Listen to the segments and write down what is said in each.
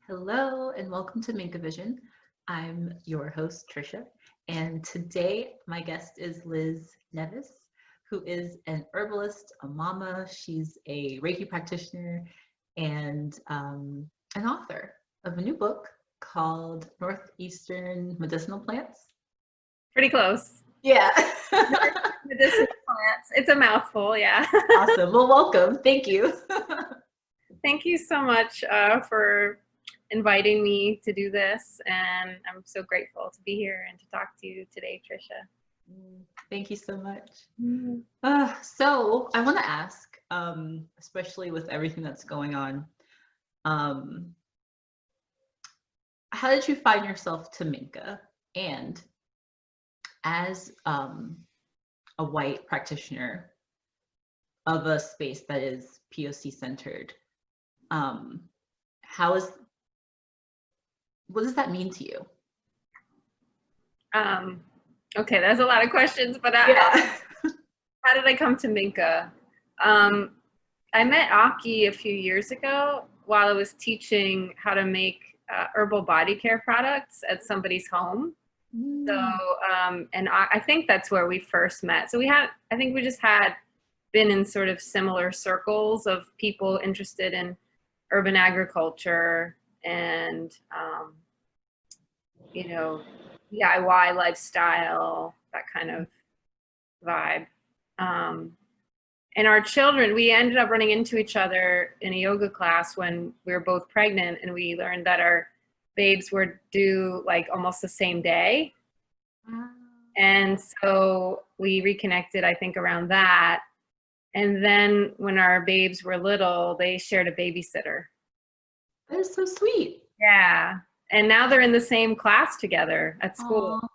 Hello and welcome to MINKA Vision. I'm your host, Tricia, and today my guest is Liz Neves, who is an herbalist, a mama. She's a Reiki practitioner and an author of a new book called Northeastern Medicinal Plants. Pretty close. Yeah. Medicinal plants. It's a mouthful, yeah. Awesome. Well, welcome. Thank you. Thank you so much for inviting me to do this, and I'm so grateful to be here and to talk to you today, Tricia. Thank you so much. So I want to ask, especially with everything that's going on, how did you find yourself to MINKA? And as a white practitioner of a space that is POC centered, what does that mean to you? Okay, that's a lot of questions, but Yeah. how did I come to MINKA? I met Aki a few years ago while I was teaching how to make herbal body care products at somebody's home. So, and I think that's where we first met. So I think we just had been in sort of similar circles of people interested in urban agriculture and, DIY lifestyle, that kind of vibe. And our children, we ended up running into each other in a yoga class when we were both pregnant, and we learned that our babes were due like almost the same day. Wow. And so we reconnected, I think, around that. And then when our babes were little, they shared a babysitter. That is so sweet. Yeah. And now they're in the same class together at school. Aww.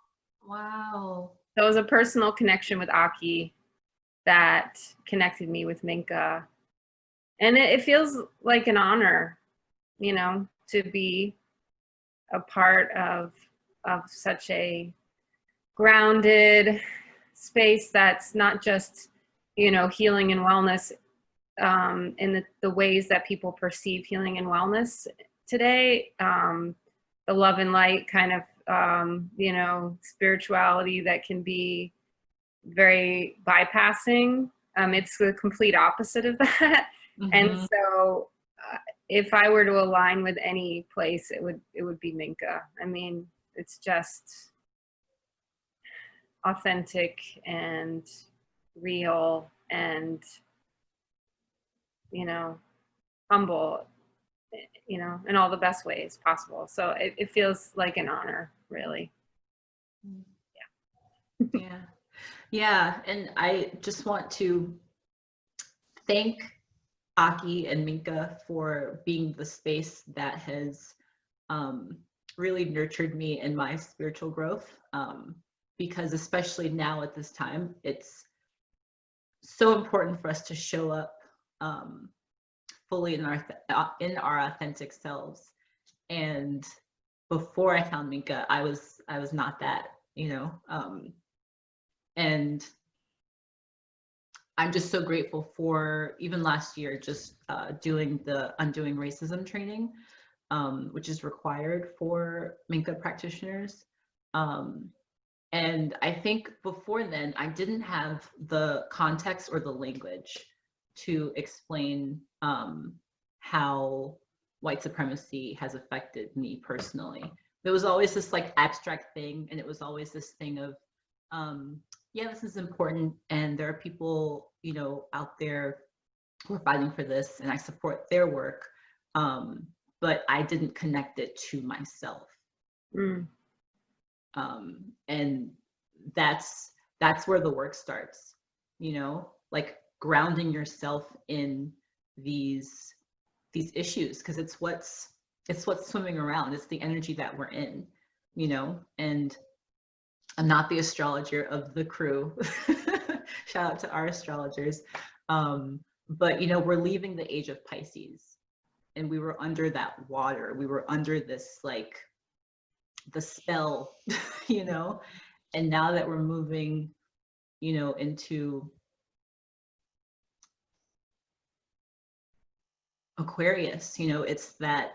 Wow. So it was a personal connection with Aki that connected me with MINKA. And it feels like an honor, to be a part of such a grounded space that's not just, healing and wellness in the ways that people perceive healing and wellness today. The love and light kind of, spirituality that can be very bypassing. It's the complete opposite of that. Mm-hmm. And so if I were to align with any place, it would be MINKA. I mean, it's just authentic and real and, humble, in all the best ways possible. So it feels like an honor, really. Yeah. Yeah, and I just want to thank Aki and MINKA for being the space that has really nurtured me in my spiritual growth, because especially now at this time, it's so important for us to show up fully in our authentic selves. And before I found MINKA, I was not that, and I'm just so grateful for, even last year, just doing the Undoing Racism training, which is required for MINKA practitioners. And I think before then, I didn't have the context or the language to explain how white supremacy has affected me personally. There was always this like abstract thing, and it was always this thing of, yeah, this is important, and there are people, out there who are fighting for this, and I support their work, but I didn't connect it to myself. And that's where the work starts, like grounding yourself in these issues, because it's what's swimming around. It's the energy that we're in, and I'm not the astrologer of the crew. Shout out to our astrologers. But, we're leaving the age of Pisces, and we were under that water. We were under this, like, the spell, and now that we're moving, into Aquarius, it's that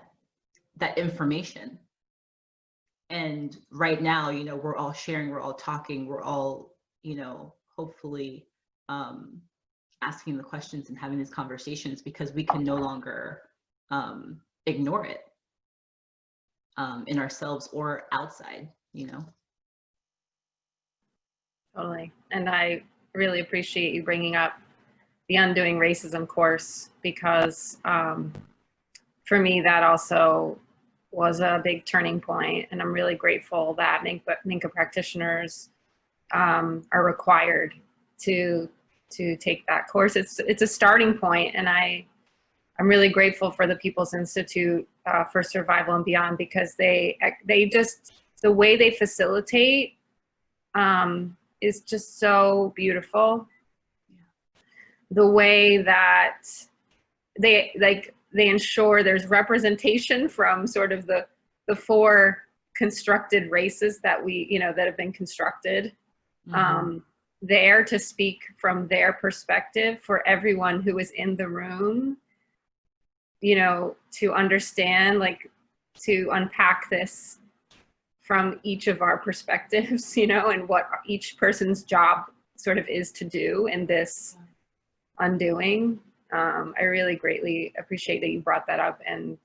that information. And right now, you know, we're all sharing, we're all talking, we're all, you know, hopefully asking the questions and having these conversations, because we can no longer ignore it in ourselves or outside, you know. Totally. And I really appreciate you bringing up the Undoing Racism course, because for me, that also was a big turning point. And I'm really grateful that MINKA practitioners are required to take that course. It's a starting point, and I'm really grateful for the People's Institute for Survival and Beyond, because they just, the way they facilitate is just so beautiful. The way that they ensure there's representation from sort of the four constructed races that we, you know, that have been constructed. There to speak from their perspective for everyone who is in the room, you know, to understand, like, to unpack this from each of our perspectives, you know, and what each person's job sort of is to do in this undoing. I really greatly appreciate that you brought that up, and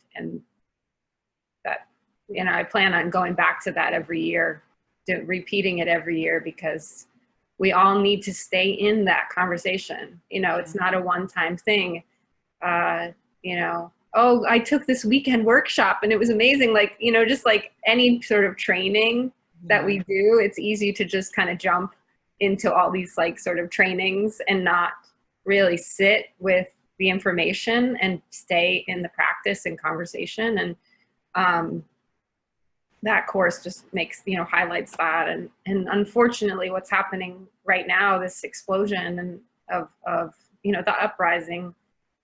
that, you know, I plan on going back to that every year, repeating it every year, because we all need to stay in that conversation. You know, it's not a one-time thing. You know, oh, I took this weekend workshop and it was amazing. Like, you know, just like any sort of training that we do, it's easy to just kind of jump into all these like sort of trainings and not really sit with the information and stay in the practice and conversation. And that course just makes, you know, highlights that. And unfortunately what's happening right now, this explosion and of, you know, the uprising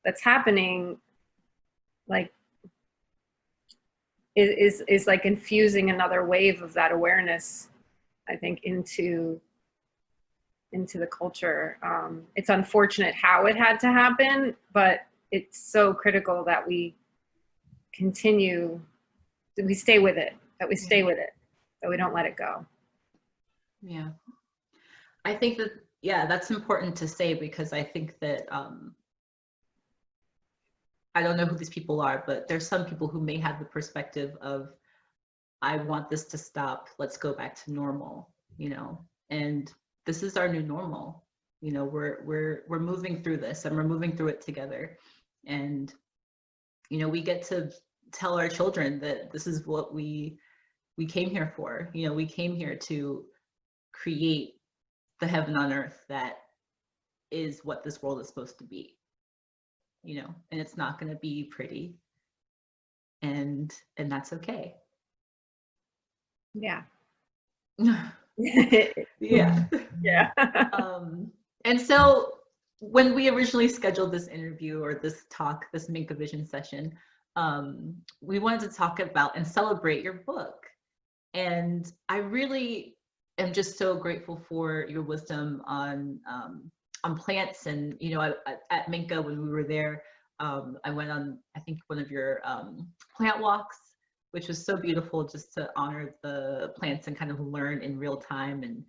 that's happening, like, is like infusing another wave of that awareness, I think, into the culture. It's unfortunate how it had to happen, but it's so critical that we continue, that we stay with it, that we don't let it go. Yeah. I think that, yeah, that's important to say, because I think that, I don't know who these people are, but there's some people who may have the perspective of, I want this to stop, let's go back to normal, you know, and this is our new normal. You know, we're moving through this, and we're moving through it together. And, you know, we get to tell our children that this is what we came here for. You know, we came here to create the heaven on earth that is what this world is supposed to be. You know, and it's not going to be pretty, and that's okay. Yeah. Yeah. Yeah. And so when we originally scheduled this interview, or this talk, this MINKA Vision session, we wanted to talk about and celebrate your book. And I really am just so grateful for your wisdom on plants. And, you know, at MINKA, when we were there, I went on, I think, one of your plant walks, which was so beautiful, just to honor the plants and kind of learn in real time and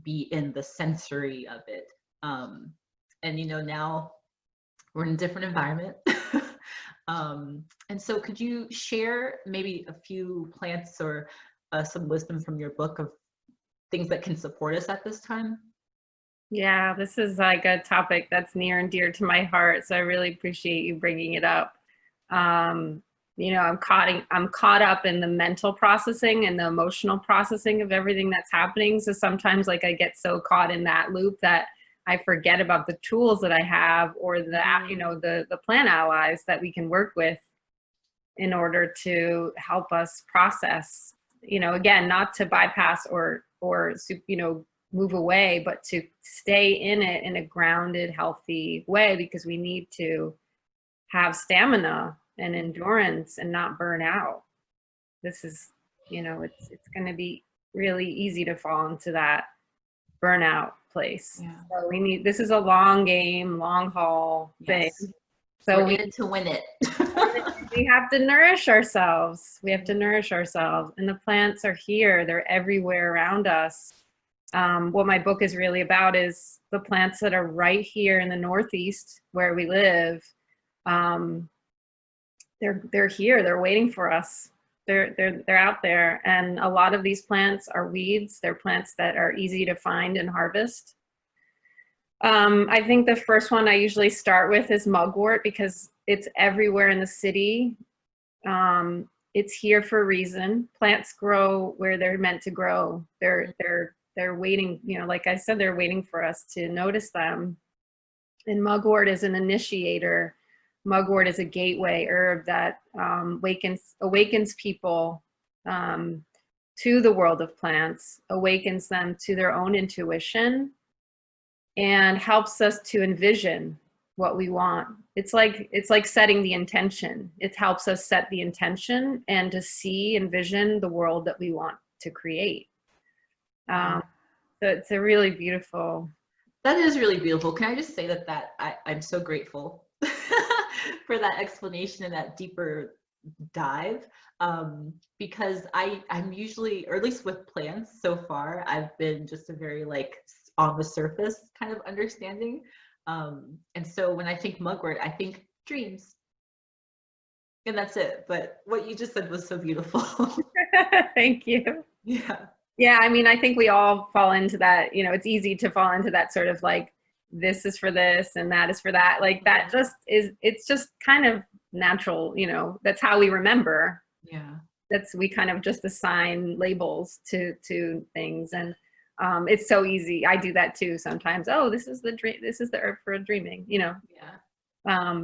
be in the sensory of it. And, you know, now we're in a different environment. And so could you share maybe a few plants or some wisdom from your book of things that can support us at this time? Yeah, this is like a topic that's near and dear to my heart, so I really appreciate you bringing it up. You know, I'm caught up in the mental processing and the emotional processing of everything that's happening. So sometimes, like, I get so caught in that loop that I forget about the tools that I have, or the, you know, the plant allies that we can work with in order to help us process. You know, again, not to bypass or you know, move away, but to stay in it in a grounded, healthy way, because we need to have stamina and endurance and not burn out. This is, you know, it's going to be really easy to fall into that burnout place. Yeah. So this is a long game, long haul thing. Yes. So we're in it to win it. we have to nourish ourselves. We have to nourish ourselves. And the plants are here. They're everywhere around us. What my book is really about is the plants that are right here in the Northeast where we live. They're here. They're waiting for us. They're out there. And a lot of these plants are weeds. They're plants that are easy to find and harvest. I think the first one I usually start with is mugwort because it's everywhere in the city. It's here for a reason. Plants grow where they're meant to grow. They're waiting, you know, like I said, they're waiting for us to notice them. And mugwort is an initiator. Mugwort is a gateway herb that awakens people to the world of plants, awakens them to their own intuition, and helps us to envision what we want. It's like setting the intention. It helps us set the intention and to see, envision the world that we want to create. So it's a really beautiful. That is really beautiful. Can I just say that I'm so grateful for that explanation and that deeper dive, because I'm usually, or at least with plants so far, I've been just a very like on the surface kind of understanding. And so when I think mugwort, I think dreams. And that's it. But what you just said was so beautiful. Thank you. Yeah. Yeah, I mean, I think we all fall into that, you know, it's easy to fall into that sort of like, this is for this and that is for that. Like that just is, it's just kind of natural, you know, that's how we remember. Yeah. We kind of just assign labels to things. And it's so easy. I do that too sometimes. Oh, this is the dream. This is the herb for dreaming, you know? Yeah.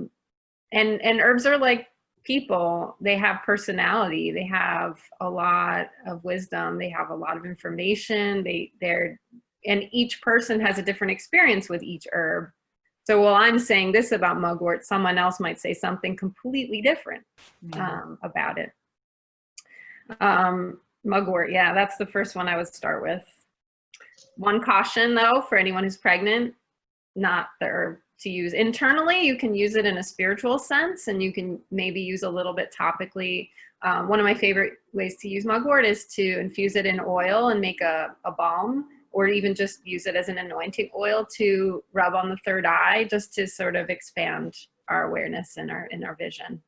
And herbs are like people. They have personality. They have a lot of wisdom. They have a lot of information. And each person has a different experience with each herb. So while I'm saying this about mugwort, someone else might say something completely different about it. Mugwort, yeah, that's the first one I would start with. One caution though, for anyone who's pregnant, not the herb to use internally. You can use it in a spiritual sense, and you can maybe use a little bit topically. One of my favorite ways to use mugwort is to infuse it in oil and make a balm, or even just use it as an anointing oil to rub on the third eye, just to sort of expand our awareness and our vision.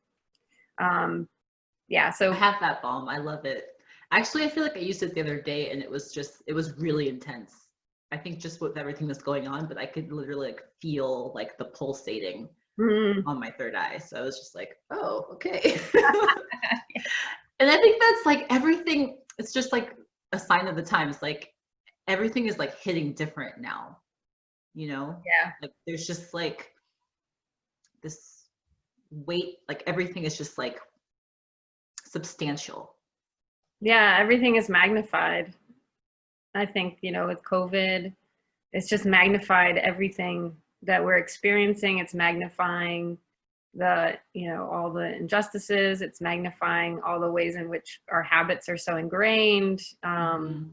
Yeah, so I have that balm. I love it. Actually, I feel like I used it the other day and it was really intense. I think just with everything that's going on, but I could literally like feel like the pulsating on my third eye. So I was just like, oh, okay. And I think that's like everything, it's just like a sign of the times. Like everything is like hitting different now, you know? Yeah. Like there's just like this weight, like everything is just like substantial. Yeah, everything is magnified. I think, you know, with COVID, it's just magnified everything that we're experiencing. It's magnifying the, you know, all the injustices. It's magnifying all the ways in which our habits are so ingrained. And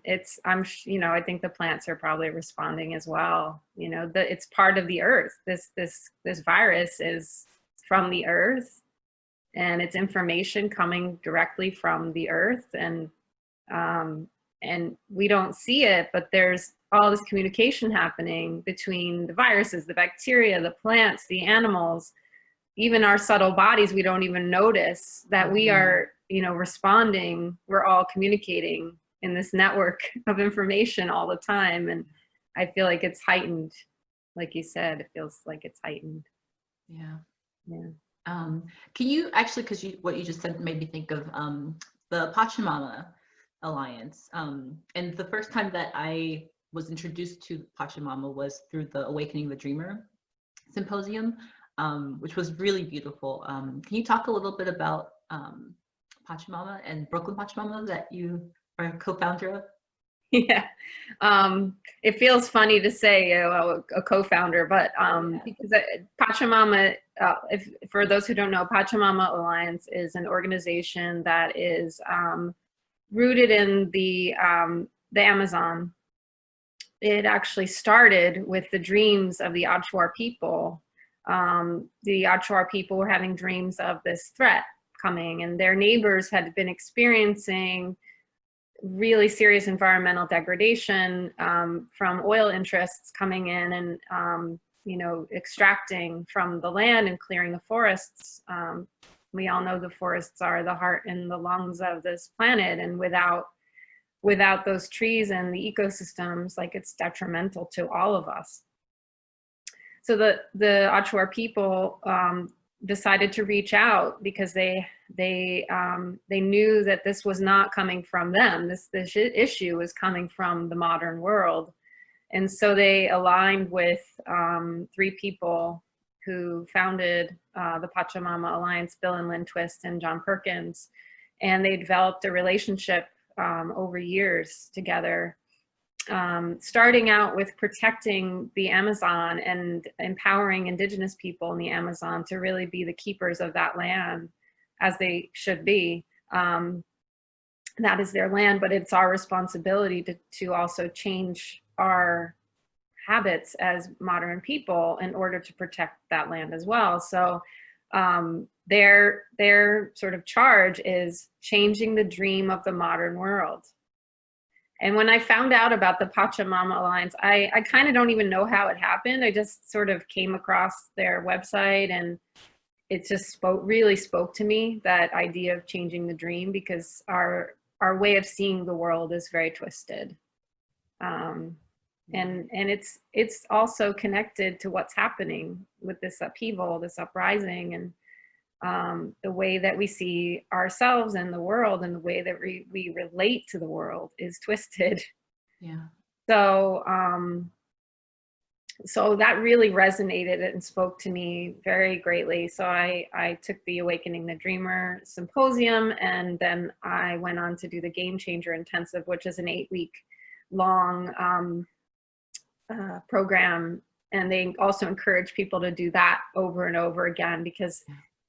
it's, you know, I think the plants are probably responding as well. You know, it's part of the earth. This virus is from the earth, and it's information coming directly from the earth, and we don't see it, but there's all this communication happening between the viruses, the bacteria, the plants, the animals, even our subtle bodies. We don't even notice that we are, you know, responding. We're all communicating in this network of information all the time. And I feel like it's heightened. Like you said, it feels like it's heightened. Yeah. Yeah. Can you actually, because what you just said made me think of the Pachamama Alliance. And the first time that I was introduced to Pachamama was through the Awakening the Dreamer Symposium, which was really beautiful. Can you talk a little bit about Pachamama and Brooklyn Pachamama that you are a co-founder of? Yeah, it feels funny to say a co-founder, but because Pachamama, for those who don't know, Pachamama Alliance is an organization that is rooted in the Amazon. It actually started with the dreams of the Achuar people the Achuar people were having dreams of this threat coming, and their neighbors had been experiencing really serious environmental degradation from oil interests coming in and you know, extracting from the land and clearing the forests. We all know the forests are the heart and the lungs of this planet, and without those trees and the ecosystems, like, it's detrimental to all of us. So the Achuar people decided to reach out because they knew that this was not coming from them. This issue was coming from the modern world. And so they aligned with 3 people who founded the Pachamama Alliance, Bill and Lynn Twist and John Perkins. And they developed a relationship over years together, starting out with protecting the Amazon and empowering indigenous people in the Amazon to really be the keepers of that land, as they should be. That is their land, but it's our responsibility to also change our habits as modern people in order to protect that land as well. So their sort of charge is changing the dream of the modern world. And when I found out about the Pachamama Alliance, I kind of don't even know how it happened. I just sort of came across their website, and it just really spoke to me, that idea of changing the dream, because our way of seeing the world is very twisted. And it's also connected to what's happening with this upheaval, this uprising, and the way that we see ourselves and the world, and the way that we relate to the world is twisted. Yeah. So, so that really resonated and spoke to me very greatly. So I took the Awakening the Dreamer Symposium, and then I went on to do the Game Changer Intensive, which is an 8-week long program. And they also encourage people to do that over and over again, because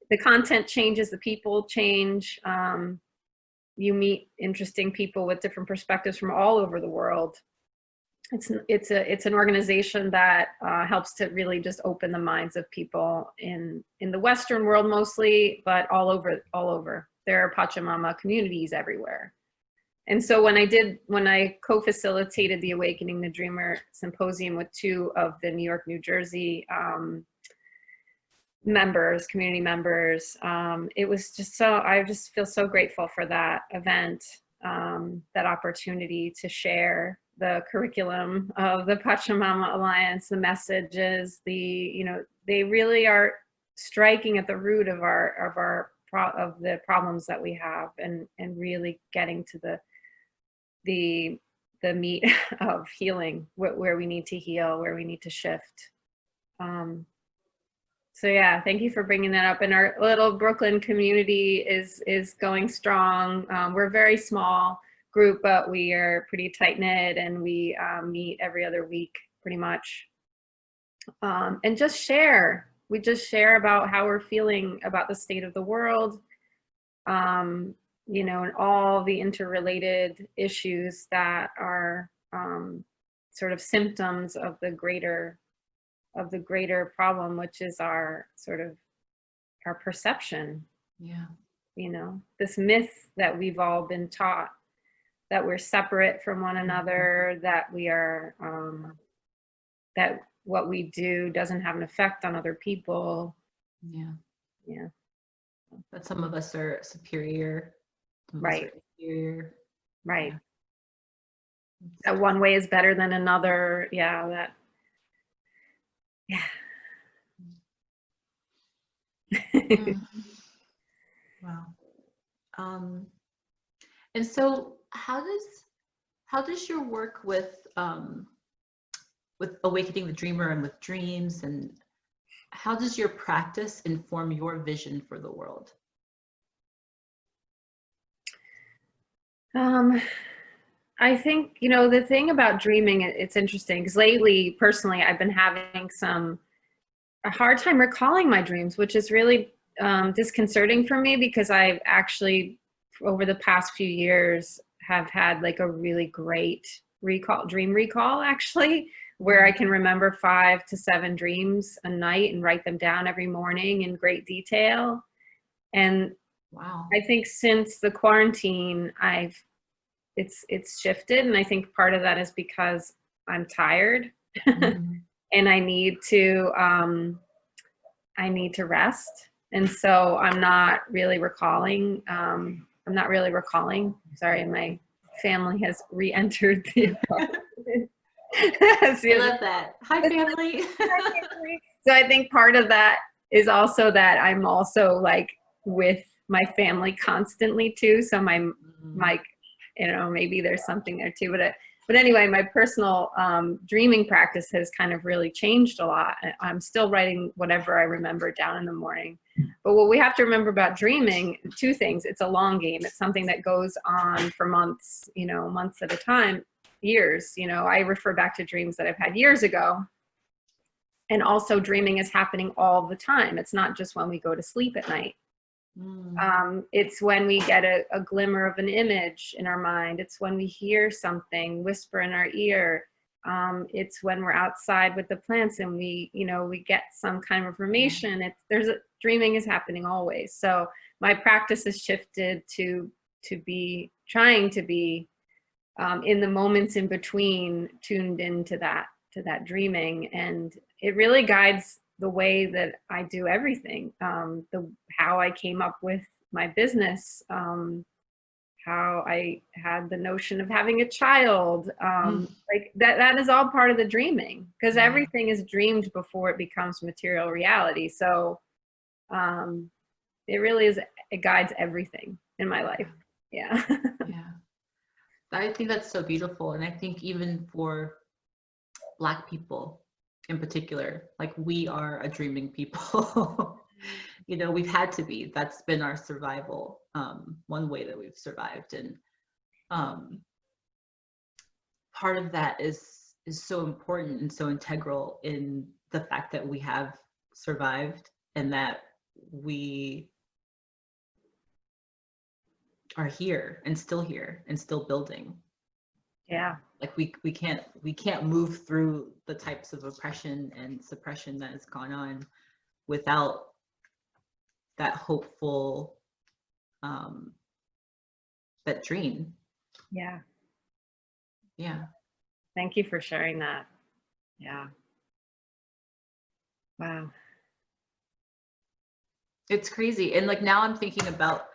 the content changes, the people change. You meet interesting people with different perspectives from all over the world. It's an organization that helps to really just open the minds of people in the Western world mostly, but all over. There are Pachamama communities everywhere. And so when I co-facilitated the Awakening the Dreamer Symposium with 2 of the New York, New Jersey community members, it was just I just feel so grateful for that event, that opportunity to share the curriculum of the Pachamama Alliance, the messages, they really are striking at the root of the problems that we have, and really getting to the meat of healing, where we need to heal, where we need to shift. So yeah, thank you for bringing that up. And our little Brooklyn community is going strong. We're a very small group, but we are pretty tight knit, and we meet every other week pretty much. And just share. We just share about how we're feeling about the state of the world, you know, and all the interrelated issues that are sort of symptoms of the greater problem, which is our perception. Yeah. You know, this myth that we've all been taught, that we're separate from one another, that we are, that what we do doesn't have an effect on other people. Yeah. Yeah. That some of us are superior. Right. Inferior. Right. Yeah. That one way is better than another. Yeah. That. Yeah. Wow. And so how does your work with Awakening the Dreamer and with dreams, and how does your practice inform your vision for the world? I think, you know, the thing about dreaming, it's interesting because lately, personally, I've been having a hard time recalling my dreams, which is really disconcerting for me, because I've actually, over the past few years, have had like a really great dream recall, actually, where I can remember 5 to 7 dreams a night and write them down every morning in great detail. And Wow. I think since the quarantine, it's shifted, and I think part of that is because I'm tired and I need to rest, and so I'm not really recalling. Sorry, my family has re-entered the apartment. I love that. Hi, family. So I think part of that is also that I'm also like with my family constantly too. So my maybe there's something there too. But anyway, my personal dreaming practice has kind of really changed a lot. I'm still writing whatever I remember down in the morning. But what we have to remember about dreaming, 2 things. It's a long game. It's something that goes on for months, months at a time, years. I refer back to dreams that I've had years ago. And also dreaming is happening all the time. It's not just when we go to sleep at night. It's when we get a glimmer of an image in our mind. It's when we hear something whisper in our ear. It's when we're outside with the plants and we get some kind of information. Dreaming is happening always. So my practice has shifted to be trying to be in the moments in between, tuned into that dreaming, and it really guides the way that I do everything. How I came up with my business, how I had the notion of having a child, like that is all part of the dreaming, because everything is dreamed before it becomes material reality. So it really is, it guides everything in my life. Yeah. Yeah. I think that's so beautiful. And I think even for Black people in particular, like we are a dreaming people. We've had to be. That's been our survival, one way that we've survived. And part of that is so important and so integral in the fact that we have survived and that we are here and still building. Yeah. Like we can't move through the types of oppression and suppression that has gone on without that hopeful, that dream. Yeah. Yeah. Thank you for sharing that. Yeah. Wow. It's crazy. And like now I'm thinking about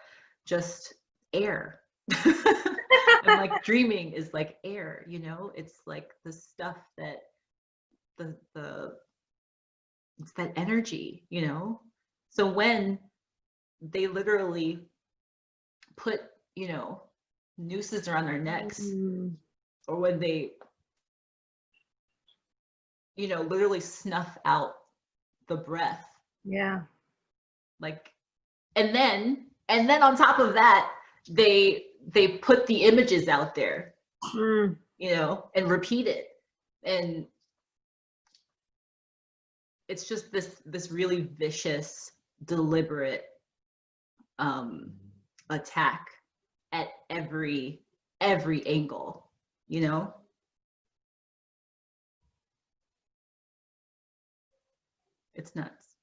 just air. And like dreaming is like air, it's like the stuff that it's that energy, So when they literally put, nooses around their necks, or when they, literally snuff out the breath. Yeah. Like, and then on top of that, they put the images out there, and repeat it. And it's just this really vicious, deliberate attack at every angle, It's nuts.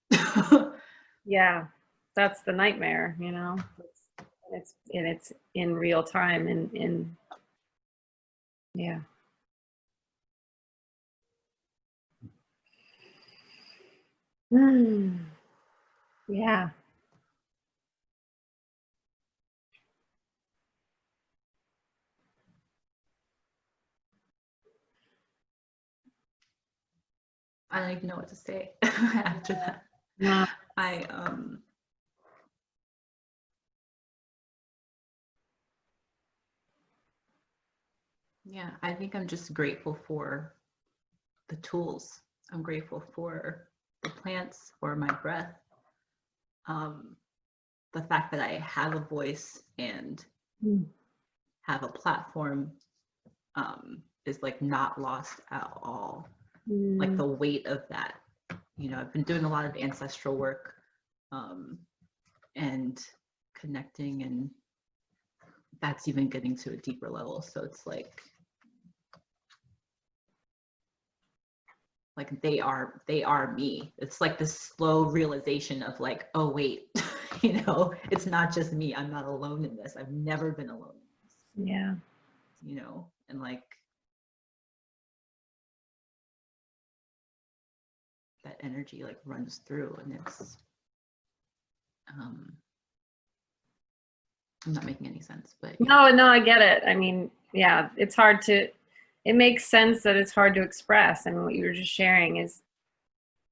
Yeah, that's the nightmare, it's in real time in yeah. Yeah. I don't even know what to say after that. Yeah. I think I'm just grateful for the tools. I'm grateful for the plants, for my breath, the fact that I have a voice and have a platform is like not lost at all. Like the weight of that, I've been doing a lot of ancestral work and connecting, and that's even getting to a deeper level. So it's like Like they are me. It's like this slow realization of like, oh wait, you know, it's not just me. I'm not alone in this. I've never been alone in this. Yeah. You know, and like that energy like runs through, and it's I'm not making any sense, but yeah. No, I get it. I mean, yeah, it's hard to, it makes sense that it's hard to express. I mean, what you were just sharing is,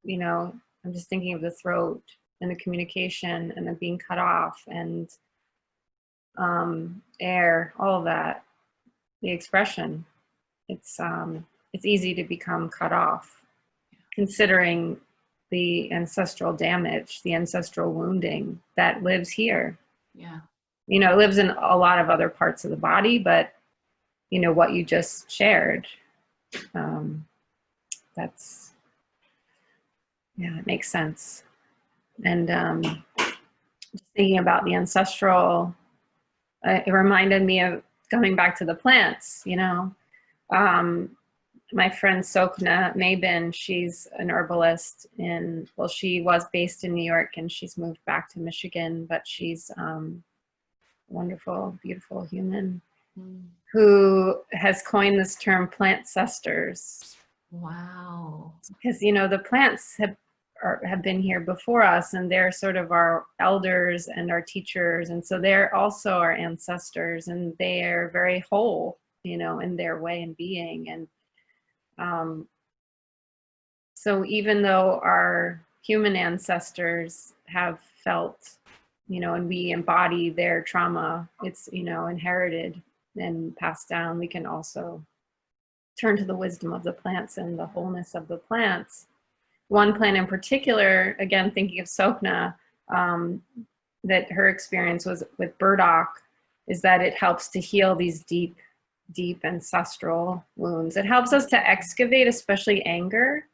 you know, I'm just thinking of the throat and the communication and the being cut off and air, all of that, the expression. It's easy to become cut off, considering the ancestral damage, the ancestral wounding that lives here. Yeah. You know, it lives in a lot of other parts of the body, but you know, what you just shared, that's, yeah, it makes sense. And just thinking about the ancestral, it reminded me of coming back to the plants, you know. My friend Sokna Mabin, she's an herbalist in, well, she was based in New York and she's moved back to Michigan, but she's wonderful, beautiful human who has coined this term plant cesters. Wow. Because, you know, the plants have been here before us, and they're sort of our elders and our teachers. And so they're also our ancestors, and they're very whole, you know, in their way and being. And so even though our human ancestors have felt, you know, and we embody their trauma, it's, you know, inherited and passed down, we can also turn to the wisdom of the plants and the wholeness of the plants. One plant in particular, again, thinking of Sokna, that her experience was with Burdock, is that it helps to heal these deep ancestral wounds. It helps us to excavate, especially anger.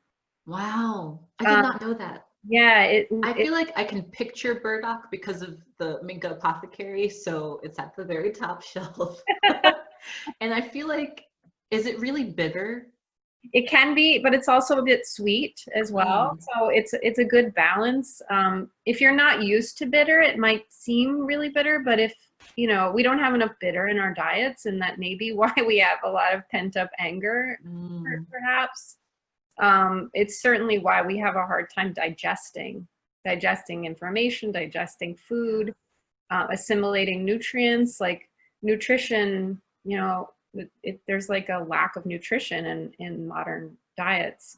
Wow. I did not know that. Yeah. I feel like I can picture Burdock because of the MINKA apothecary, so it's at the very top shelf. And I feel like, is it really bitter? It can be, but it's also a bit sweet as well. So it's a good balance. If you're not used to bitter, it might seem really bitter, but if, you know, we don't have enough bitter in our diets, and that may be why we have a lot of pent up anger, perhaps. It's certainly why we have a hard time digesting information, digesting food, assimilating nutrients. Like nutrition, you know, there's like a lack of nutrition in modern diets.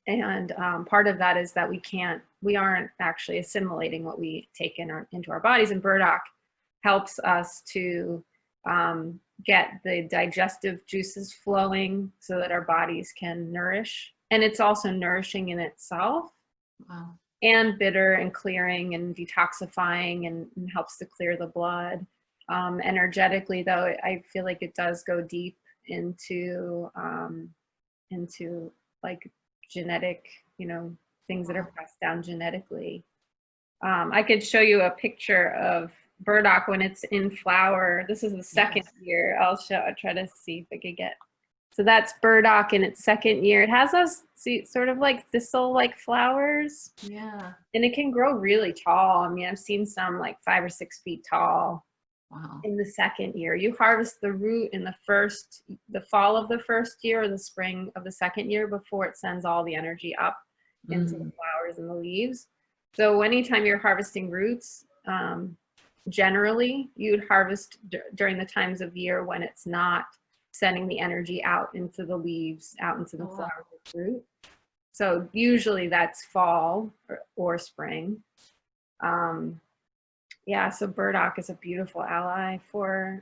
And part of that is that we aren't actually assimilating what we take into our bodies. And Burdock helps us to get the digestive juices flowing so that our bodies can nourish. And it's also nourishing in itself. Wow. And bitter and clearing and detoxifying, and helps to clear the blood. Energetically, though, I feel like it does go deep into like genetic, you know, things that are passed down genetically. I could show you a picture of Burdock when it's in flower. This is the second year. I'll try to see if I could get. So that's Burdock in its second year. It has those sort of like thistle-like flowers. Yeah. And it can grow really tall. I mean, I've seen some like 5 or 6 feet tall. Wow. In the second year. You harvest the root in the fall of the first year or the spring of the second year before it sends all the energy up into the flowers and the leaves. So anytime you're harvesting roots, generally you'd harvest during the times of year when it's not sending the energy out into the leaves, out into the flowers and fruit. So usually that's fall or spring. Yeah, so Burdock is a beautiful ally for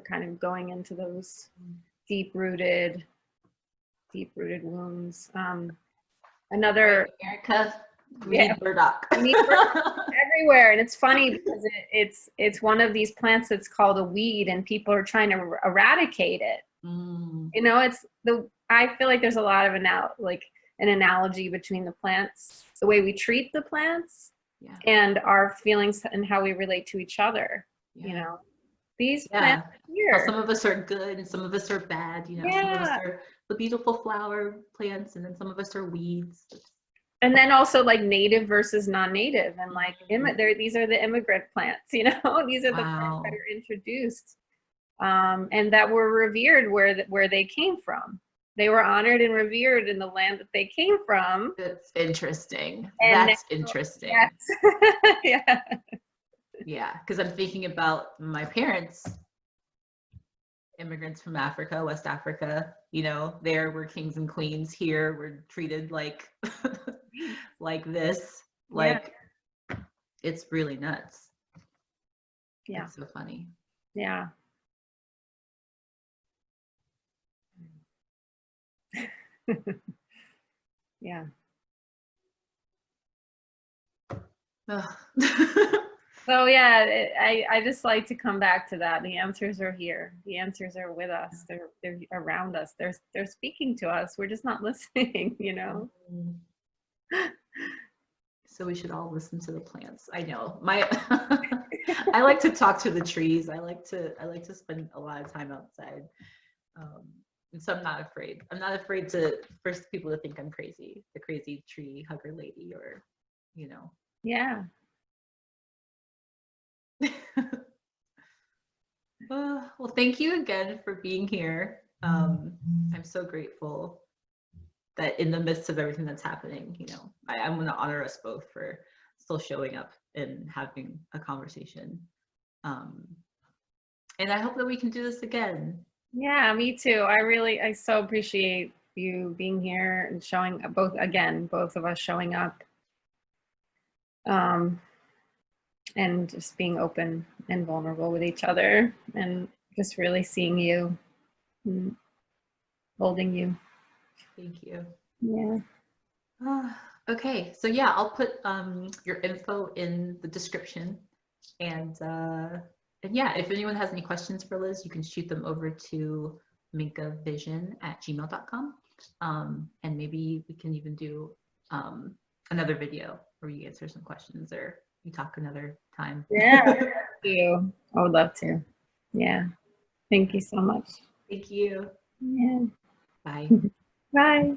kind of going into those deep-rooted wounds. Another America, read Burdock. Everywhere, and it's funny because it's one of these plants that's called a weed, and people are trying to eradicate it. You know, I feel like there's a lot of an analogy between the plants, the way we treat the plants. Yeah. And our feelings and how we relate to each other. Yeah. You know, these Yeah. plants How here. some of us are good and some of us are bad, you know, some of us Yeah. are the beautiful flower plants and then some of us are weeds. And then also like native versus non-native, and like Mhm. these are the immigrant plants, you know, these are the plants that Wow. are introduced, and that were revered where they came from. They were honored and revered in the land that they came from. That's interesting. And That's now, interesting. yes. Yeah. Yeah, because I'm thinking about my parents, immigrants from Africa, West Africa, you know, there we're kings and queens. Here we're treated like like this. Yeah. Like it's really nuts. Yeah. It's so funny. Yeah. Yeah. Ugh. So yeah, I just like to come back to that. The answers are here. The answers are with us. They're around us. They're speaking to us. We're just not listening, you know. So we should all listen to the plants. I know. My I like to talk to the trees. I like to spend a lot of time outside. And so I'm not afraid. I'm not afraid for people to think I'm crazy, the crazy tree hugger lady, or you know. Yeah. Well, thank you again for being here. I'm so grateful that in the midst of everything that's happening, you know, I'm going to honor us both for still showing up and having a conversation. And I hope that we can do this again. Yeah, me too. I so appreciate you being here and showing both of us showing up. And just being open and vulnerable with each other, and just really seeing you and holding you. Thank you. Yeah. Okay, so yeah, I'll put your info in the description, and yeah, if anyone has any questions for Liz, you can shoot them over to minkavision@gmail.com, and maybe we can even do another video where you answer some questions or you talk another time. Yeah. Thank you. I would love to. Yeah. Thank you so much. Thank you. Yeah. Bye. Bye.